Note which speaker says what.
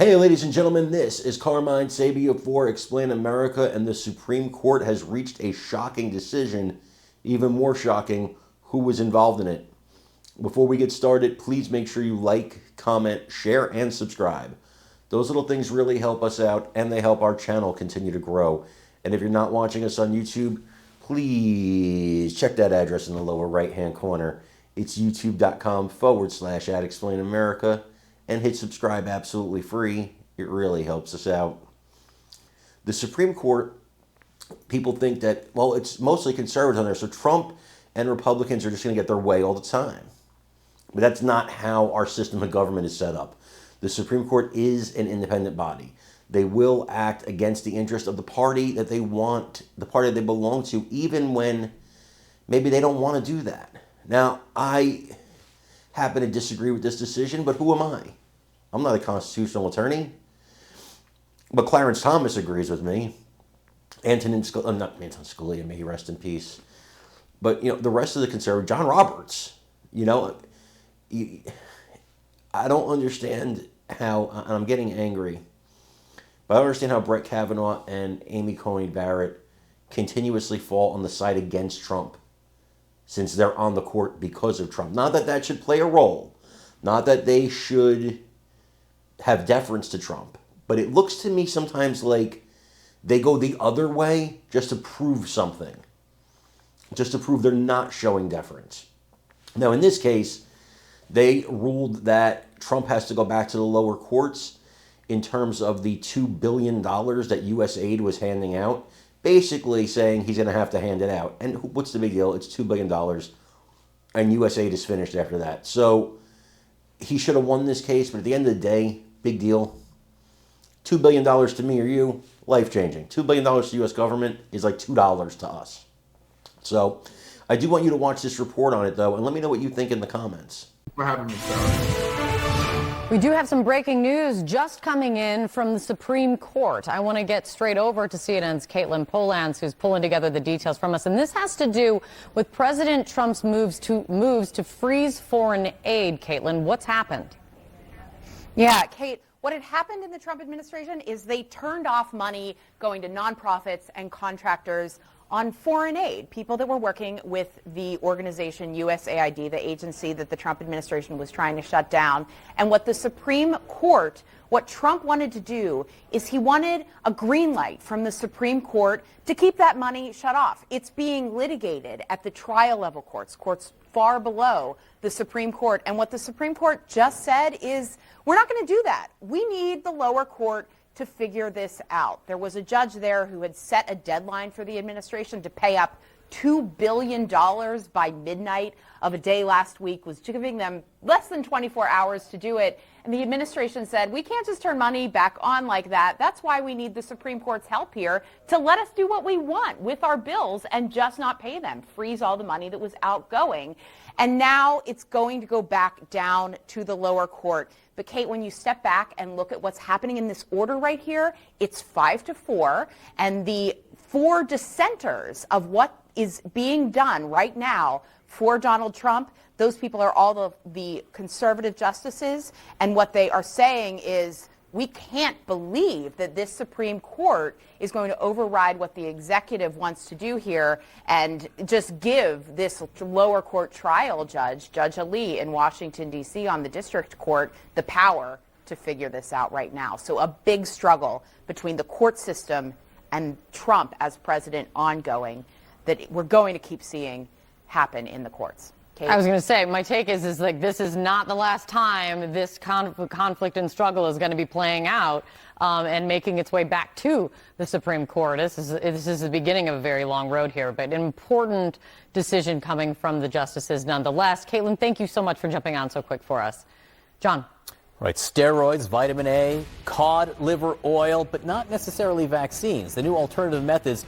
Speaker 1: Hey, ladies and gentlemen, this is Carmine Sabia for Explain America, and the Supreme Court has reached a shocking decision. Even more shocking, who was involved in it. Before we get started, please make sure you like, comment, share, and subscribe. Those little things really help us out, and they help our channel continue to grow. And if you're not watching us on YouTube, please check that address in the lower right-hand corner. It's youtube.com/@explainamerica. And hit subscribe absolutely free. It really helps us out. The Supreme Court, people think that, well, it's mostly conservatives on there, so Trump and Republicans are just going to get their way all the time. But that's not how our system of government is set up. The Supreme Court is an independent body. They will act against the interest of the party that they want, the party they belong to, even when maybe they don't want to do that. Now, I happen to disagree with this decision, but who am I? I'm not a constitutional attorney. But Clarence Thomas agrees with me. Not Antonin Scalia, may he rest in peace. But, the rest of the conservatives, John Roberts, I don't understand how, and I'm getting angry, but I don't understand how Brett Kavanaugh and Amy Coney Barrett continuously fall on the side against Trump, since they're on the court because of Trump. Not that that should play a role. Not that they should have deference to Trump. But it looks to me sometimes like they go the other way just to prove something. Just to prove they're not showing deference. Now, in this case, they ruled that Trump has to go back to the lower courts in terms of the $2 billion that U.S. aid was handing out. Basically saying he's going to have to hand it out. And what's the big deal? It's $2 billion. And U.S. aid is finished after that. So he should have won this case. But at the end of the day, big deal. $2 billion to me or you, life-changing. $2 billion to the U.S. government is like $2 to us. So I do want you to watch this report on it, though. And let me know what you think in the comments.
Speaker 2: For having me, Sarah.
Speaker 3: We do have some breaking news just coming in from the Supreme Court. I want to get straight over to CNN's Caitlin Polans, who's pulling together the details from us. And this has to do with President Trump's moves to freeze foreign aid. Caitlin, what's happened?
Speaker 4: Yeah, Kate, what had happened in the Trump administration is they turned off money going to nonprofits and contractors on foreign aid, people that were working with the organization USAID, the agency that the Trump administration was trying to shut down. And what the Supreme Court, what Trump wanted to do is he wanted a green light from the Supreme Court to keep that money shut off. It's being litigated at the trial level courts far below the Supreme Court. And what the Supreme Court just said is, we're not going to do that. We need the lower court to figure this out. There was a judge there who had set a deadline for the administration to pay up $2 billion by midnight of a day last week, was giving them less than 24 hours to do it. And the administration said, we can't just turn money back on like that. That's why we need the Supreme Court's help here to let us do what we want with our bills and just not pay them, freeze all the money that was outgoing. And now it's going to go back down to the lower court. But Kate, when you step back and look at what's happening in this order right here, it's 5-4. And the 4 dissenters of what is being done right now for Donald Trump, those people are all the conservative justices. And what they are saying is, we can't believe that this Supreme Court is going to override what the executive wants to do here and just give this lower court trial judge, Judge Ali in Washington, D.C. on the district court, the power to figure this out right now. So a big struggle between the court system and Trump as president ongoing that we're going to keep seeing happen in the courts. Kate?
Speaker 3: I was going to say, my take is like this is not the last time this conflict and struggle is going to be playing out and making its way back to the Supreme Court. This is the beginning of a very long road here, but an important decision coming from the justices nonetheless. Caitlin, thank you so much for jumping on so quick for us. John.
Speaker 5: Right, steroids, vitamin A, cod liver oil, but not necessarily vaccines. The new alternative methods